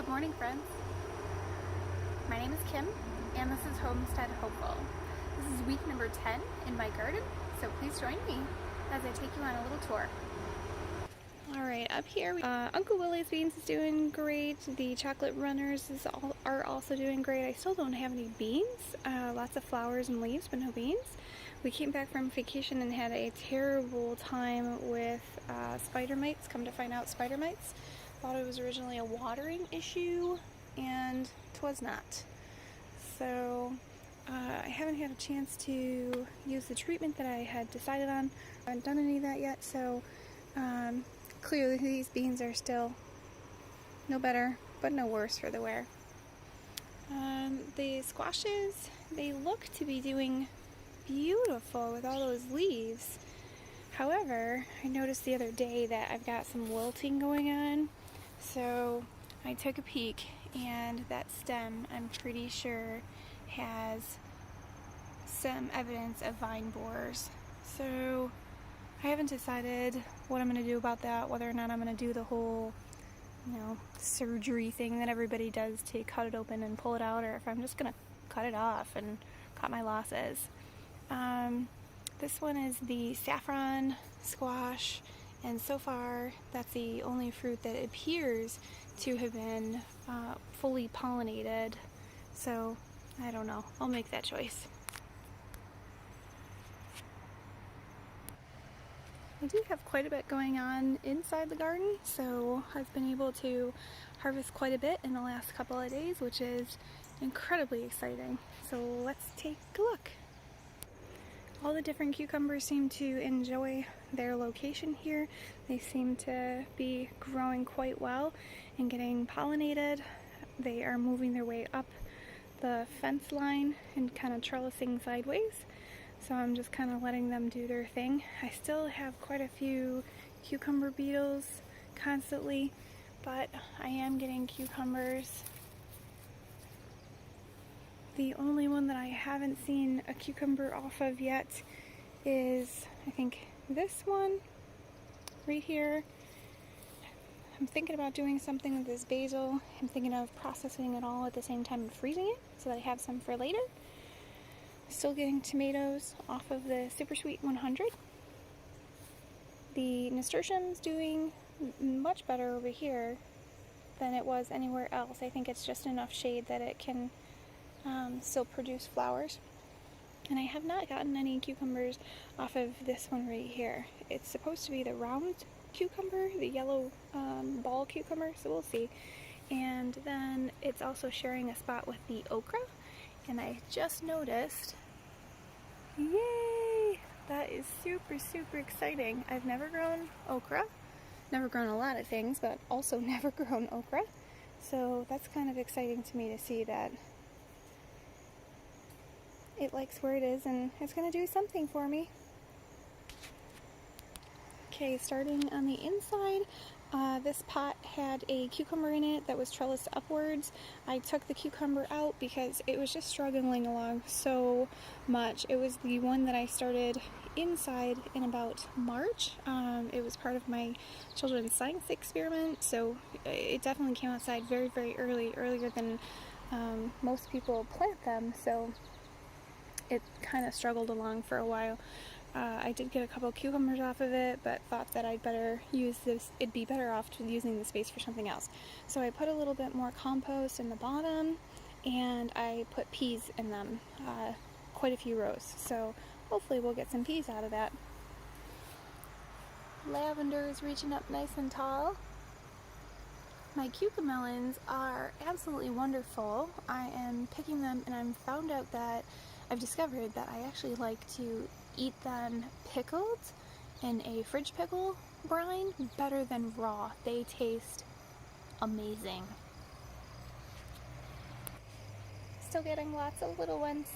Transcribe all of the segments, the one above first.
morning, friends. My name is Kim, and this is Homestead Hopeful. This is week number 10 in my garden, so please join me as I take you on a little tour. Alright, up here, Uncle Willie's beans is doing great. The chocolate runners are also doing great. I still don't have any beans. Lots of flowers and leaves, but no beans. We came back from vacation and had a terrible time with spider mites. Come to find out, spider mites. Thought it was originally a watering issue, and 'twas not. So I haven't had a chance to use the treatment that I had decided on. I haven't done any of that yet, so clearly these beans are still no better, but no worse for the wear. The squashes, they look to be doing beautiful with all those leaves. However, I noticed the other day that I've got some wilting going on. So I took a peek, and that stem, I'm pretty sure, has some evidence of vine borers. So I haven't decided what I'm going to do about that, whether or not I'm going to do the whole, surgery thing that everybody does to cut it open and pull it out, or if I'm just going to cut it off and cut my losses. This one is the saffron squash, and so far that's the only fruit that appears to have been fully pollinated. So I don't know, I'll make that choice. I do have quite a bit going on inside the garden, so I've been able to harvest quite a bit in the last couple of days, which is incredibly exciting. So let's take a look. All the different cucumbers seem to enjoy their location here. They seem to be growing quite well and getting pollinated. They are moving their way up the fence line and kind of trellising sideways. So I'm just kind of letting them do their thing. I still have quite a few cucumber beetles constantly, but I am getting cucumbers. The only one that I haven't seen a cucumber off of yet is, I think, this one right here. I'm thinking about doing something with this basil. I'm thinking of processing it all at the same time and freezing it so that I have some for later. Still getting tomatoes off of the Super Sweet 100. The nasturtium's doing much better over here than it was anywhere else. I think it's just enough shade that it can still produce flowers. And I have not gotten any cucumbers off of this one right here. It's supposed to be the round cucumber, the yellow ball cucumber, so we'll see. And then it's also sharing a spot with the okra. And I just noticed, yay! That is super, super exciting. I've never grown okra. Never grown a lot of things, but also never grown okra. So that's kind of exciting to me to see that it likes where it is and it's going to do something for me. Okay, starting on the inside, this pot had a cucumber in it that was trellised upwards. I took the cucumber out because it was just struggling along so much. It was the one that I started inside in about March. It was part of my children's science experiment, so it definitely came outside very, very earlier than most people plant them, so it kind of struggled along for a while. I did get a couple cucumbers off of it, but thought that I'd better use this. It'd be better off to using the space for something else. So I put a little bit more compost in the bottom, and I put peas in them, quite a few rows. So hopefully we'll get some peas out of that. Lavender is reaching up nice and tall. My cucamelons are absolutely wonderful. I am picking them, and I've discovered that I actually like to eat them pickled in a fridge pickle brine better than raw. They taste amazing. Still getting lots of little ones,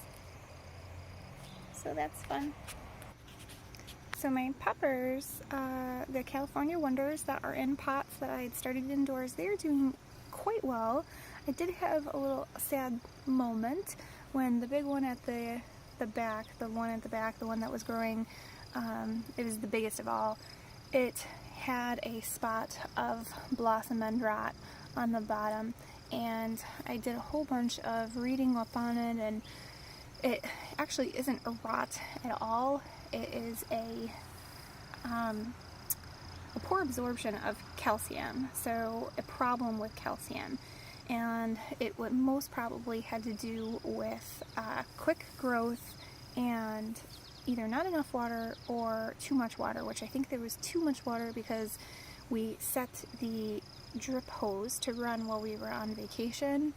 so that's fun. So my peppers, the California Wonders that are in pots that I had started indoors, they're doing quite well. I did have a little sad moment when the big one at the one that was growing, it was the biggest of all, it had a spot of blossom end rot on the bottom, and I did a whole bunch of reading up on it, and it actually isn't a rot at all. It is a poor absorption of calcium, so a problem with calcium, and it would most probably had to do with quick growth and either not enough water or too much water, which I think there was too much water because we set the drip hose to run while we were on vacation,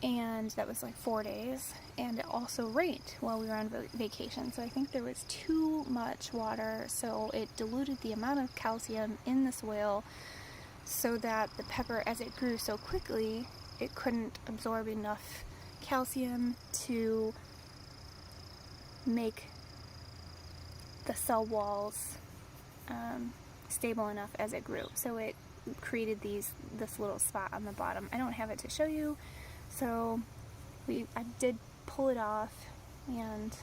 and that was like 4 days, and it also rained while we were on vacation, so I think there was too much water, so it diluted the amount of calcium in the soil so that the pepper, as it grew so quickly, it couldn't absorb enough calcium to make the cell walls stable enough as it grew. So it created this little spot on the bottom. I don't have it to show you, so I did pull it off, and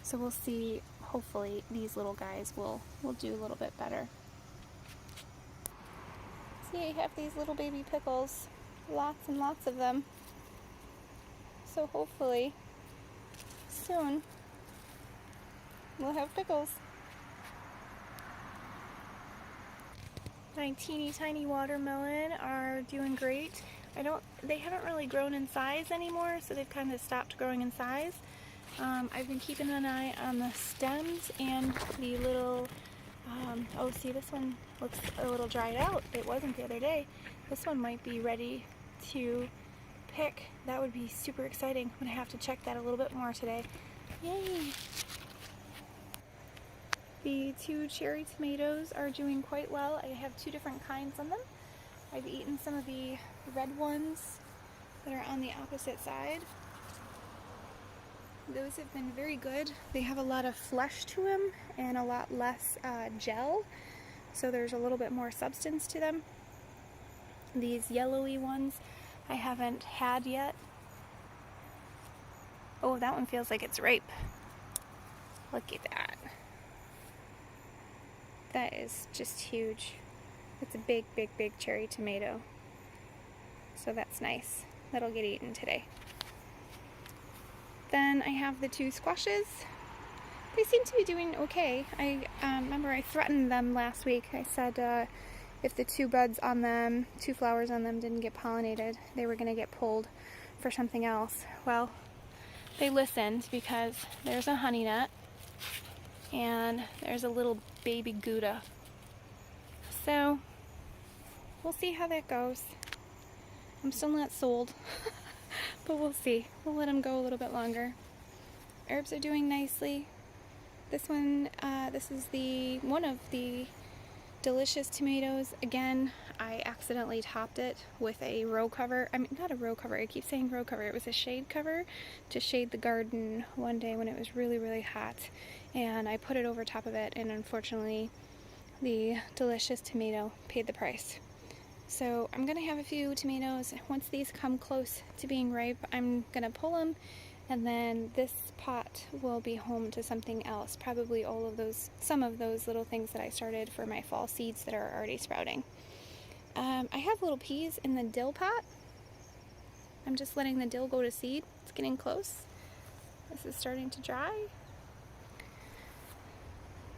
so we'll see. Hopefully these little guys will do a little bit better. See, I have these little baby pickles, lots and lots of them. So hopefully soon we'll have pickles. My teeny tiny watermelon are doing great. They haven't really grown in size anymore, so they've kind of stopped growing in size. I've been keeping an eye on the stems and the little, oh, see, this one looks a little dried out. It wasn't the other day. This one might be ready to pick. That would be super exciting. I'm gonna have to check that a little bit more today. Yay! The 2 cherry tomatoes are doing quite well. I have 2 different kinds on them. I've eaten some of the red ones that are on the opposite side. Those have been very good. They have a lot of flesh to them and a lot less gel, so there's a little bit more substance to them. These yellowy ones I haven't had yet. Oh, that one feels like it's ripe. Look at that. That is just huge. It's a big, big, big cherry tomato. So that's nice. That'll get eaten today. Then I have the 2 squashes. They seem to be doing okay. I remember I threatened them last week. I said if the 2 buds on them, 2 flowers on them didn't get pollinated, they were going to get pulled for something else. Well, they listened because there's a honey nut and there's a little baby Gouda. So we'll see how that goes. I'm still not sold, but we'll see. We'll let them go a little bit longer. Herbs are doing nicely. This one, this is one of the delicious tomatoes. Again, I accidentally topped it with a row cover. I mean, not a row cover, I keep saying row cover. It was a shade cover to shade the garden one day when it was really, really hot. And I put it over top of it, and unfortunately the delicious tomato paid the price. So I'm gonna have a few tomatoes. Once these come close to being ripe, I'm gonna pull them, and then this pot will be home to something else. Probably some of those little things that I started for my fall seeds that are already sprouting. I have little peas in the dill pot. I'm just letting the dill go to seed. It's getting close. This is starting to dry.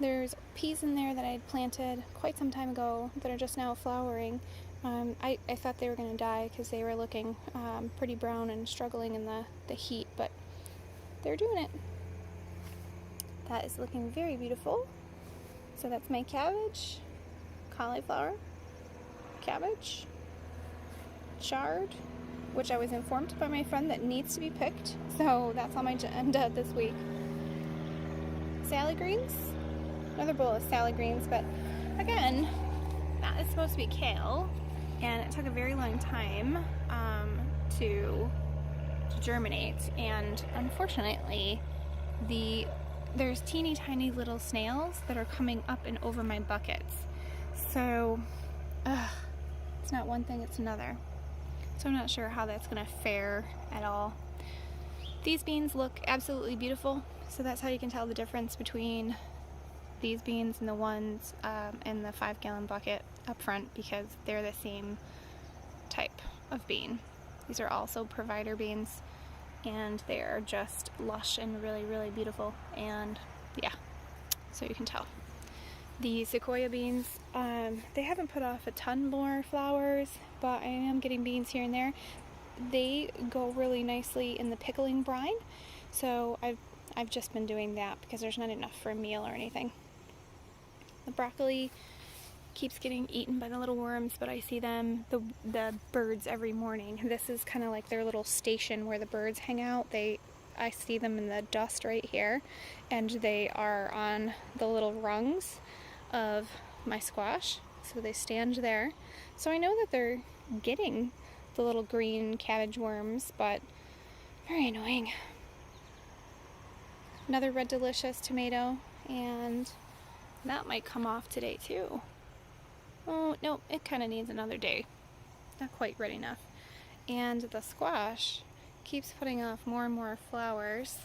There's peas in there that I had planted quite some time ago that are just now flowering. I thought they were going to die because they were looking pretty brown and struggling in the heat, but they're doing it. That is looking very beautiful. So that's my cabbage, cauliflower, cabbage, chard, which I was informed by my friend that needs to be picked, so that's on my agenda this week. Salad greens, another bowl of salad greens, but again, that is supposed to be kale, and it took a very long time to germinate, and unfortunately there's teeny tiny little snails that are coming up and over my buckets, so it's not one thing, it's another. So I'm not sure how that's gonna fare at all. These beans look absolutely beautiful, so that's how you can tell the difference between these beans and the ones in the 5-gallon bucket up front, because they're the same type of bean. These are also provider beans, and they are just lush and really, really beautiful. And yeah, so you can tell. The sequoia beans, they haven't put off a ton more flowers, but I am getting beans here and there. They go really nicely in the pickling brine, so I've just been doing that because there's not enough for a meal or anything. The broccoli keeps getting eaten by the little worms, but I see them, the birds, every morning. This is kind of like their little station where the birds hang out. I see them in the dust right here, and they are on the little rungs of my squash, so they stand there. So I know that they're getting the little green cabbage worms, but very annoying. Another red delicious tomato, and that might come off today too. Oh no, it kind of needs another day. Not quite ready enough. And the squash keeps putting off more and more flowers.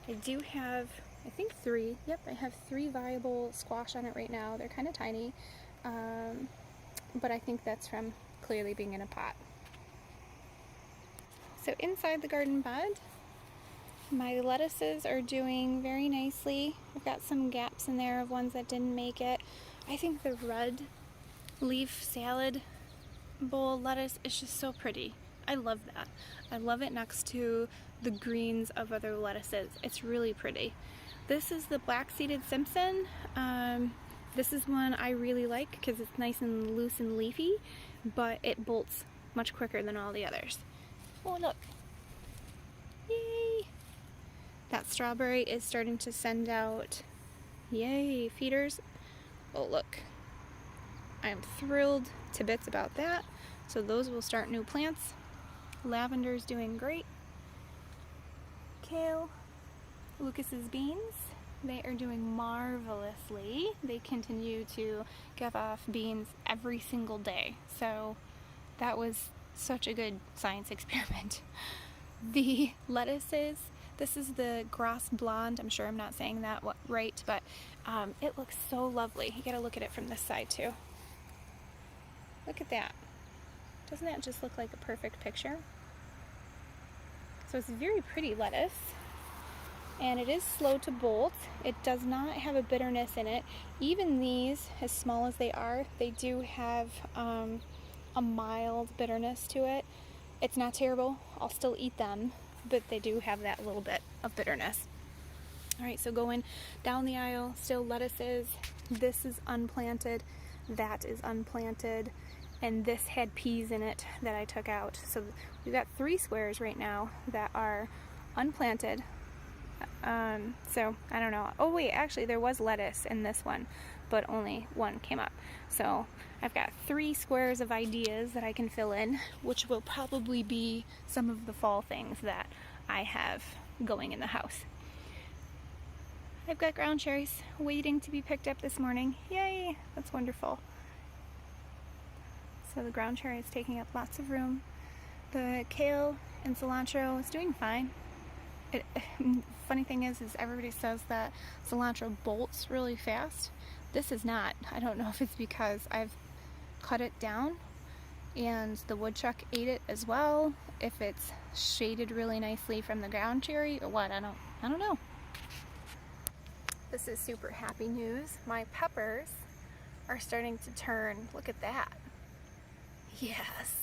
I do have, I think 3. Yep, I have 3 viable squash on it right now. They're kind of tiny, but I think that's from clearly being in a pot. So inside the garden bed, my lettuces are doing very nicely. I've got some gaps in there of ones that didn't make it. I think the red leaf salad bowl lettuce is just so pretty. I love that. I love it next to the greens of other lettuces. It's really pretty. This is the black-seeded Simpson. This is one I really like because it's nice and loose and leafy, but it bolts much quicker than all the others. Oh, look. Yay! That strawberry is starting to send out, yay, feeders. Oh, look. I am thrilled to bits about that. So those will start new plants. Lavender's doing great. Kale, Lucas's beans, they are doing marvelously. They continue to give off beans every single day. So that was such a good science experiment. The lettuces, this is the Gras Blonde. I'm sure I'm not saying that right, but it looks so lovely. You gotta look at it from this side too. Look at that. Doesn't that just look like a perfect picture? So it's a very pretty lettuce, and it is slow to bolt. It does not have a bitterness in it. Even these, as small as they are, they do have a mild bitterness to it. It's not terrible. I'll still eat them, but they do have that little bit of bitterness. All right, so going down the aisle, still lettuces. This is unplanted. That is unplanted. And this had peas in it that I took out. So we've got 3 squares right now that are unplanted. So I don't know. Oh wait, actually there was lettuce in this one, but only 1 came up. So I've got 3 squares of ideas that I can fill in, which will probably be some of the fall things that I have going in the house. I've got ground cherries waiting to be picked up this morning. Yay, that's wonderful. So the ground cherry is taking up lots of room. The kale and cilantro is doing fine. Funny thing is everybody says that cilantro bolts really fast. This is not. I don't know if it's because I've cut it down and the woodchuck ate it as well, if it's shaded really nicely from the ground cherry or what. I don't know. This is super happy news. My peppers are starting to turn. Look at that. Yes.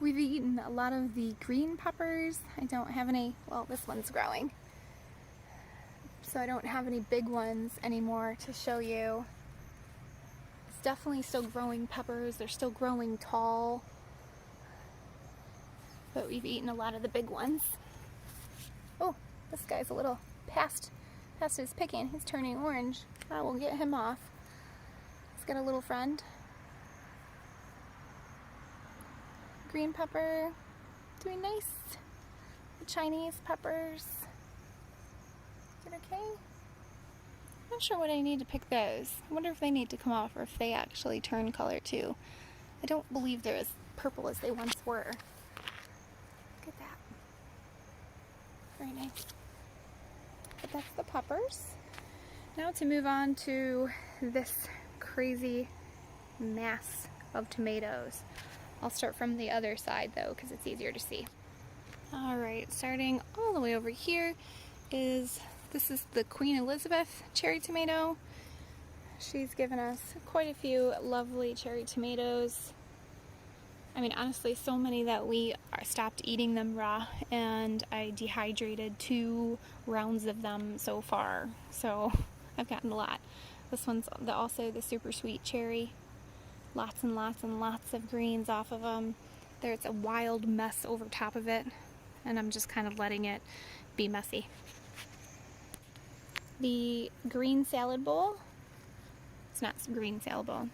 We've eaten a lot of the green peppers. I don't have any, well, this one's growing. So I don't have any big ones anymore to show you. It's definitely still growing peppers. They're still growing tall. But we've eaten a lot of the big ones. Oh, this guy's a little past his picking. He's turning orange. I will get him off. He's got a little friend. Green pepper, doing nice. The Chinese peppers. Is it okay? I'm not sure what I need to pick those. I wonder if they need to come off or if they actually turn color too. I don't believe they're as purple as they once were. Look at that. Very nice. But that's the peppers. Now to move on to this crazy mass of tomatoes. I'll start from the other side though, because it's easier to see. Alright, starting all the way over here this is the Queen Elizabeth cherry tomato. She's given us quite a few lovely cherry tomatoes. I mean, honestly, so many that we stopped eating them raw, and I dehydrated 2 rounds of them so far. So I've gotten a lot. This one's also the super sweet cherry. Lots and lots and lots of greens off of them. There's a wild mess over top of it, and I'm just kind of letting it be messy. The green salad bowl, it's not green salad bowl,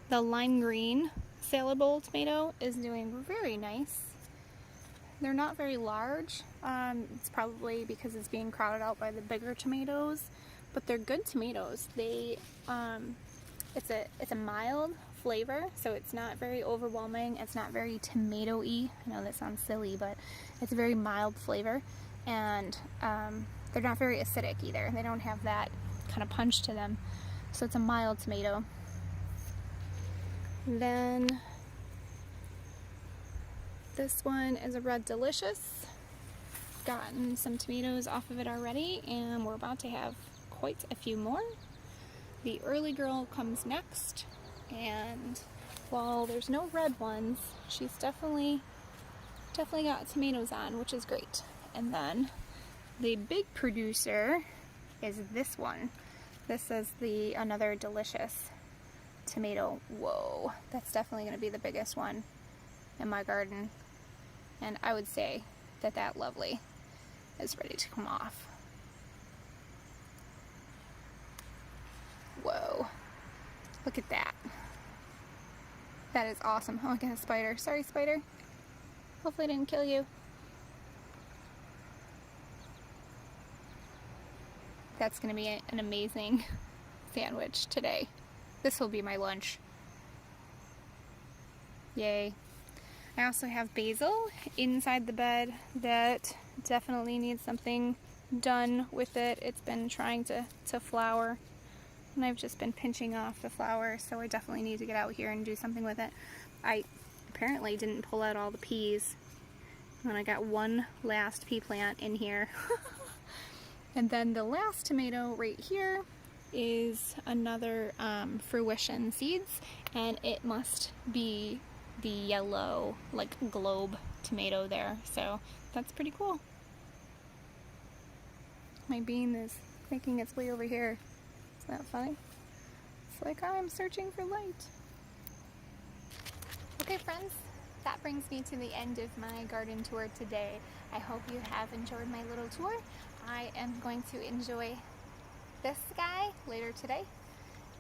the lime green salad bowl tomato is doing very nice. They're not very large. It's probably because it's being crowded out by the bigger tomatoes, but they're good tomatoes. It's a mild flavor, so it's not very overwhelming. It's not very tomato-y. I know that sounds silly, but it's a very mild flavor, and they're not very acidic either. They don't have that kind of punch to them, so it's a mild tomato. Then this one is a Red Delicious. Gotten some tomatoes off of it already, and we're about to have quite a few more. The Early Girl comes next, and while there's no red ones, she's definitely got tomatoes on, which is great. And then the big producer is this one. This is another delicious tomato. Whoa, that's definitely going to be the biggest one in my garden, and I would say that lovely is ready to come off. Whoa, look at that. That is awesome. Oh, I got a spider. Sorry, spider. Hopefully I didn't kill you. That's going to be an amazing sandwich today. This will be my lunch. Yay. I also have basil inside the bed that definitely needs something done with it. It's been trying to flower, and I've just been pinching off the flower, so I definitely need to get out here and do something with it. I apparently didn't pull out all the peas, and I got one last pea plant in here. And then the last tomato right here is another fruition seeds, and it must be the yellow, like, globe tomato there, so that's pretty cool. My bean is making its way over here. Isn't that funny? It's like I'm searching for light. Okay friends, that brings me to the end of my garden tour today. I hope you have enjoyed my little tour. I am going to enjoy this guy later today,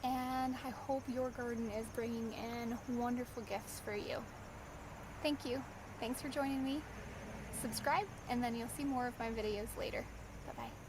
and I hope your garden is bringing in wonderful gifts for you. Thank you. Thanks for joining me. Subscribe, and then you'll see more of my videos later. Bye-bye.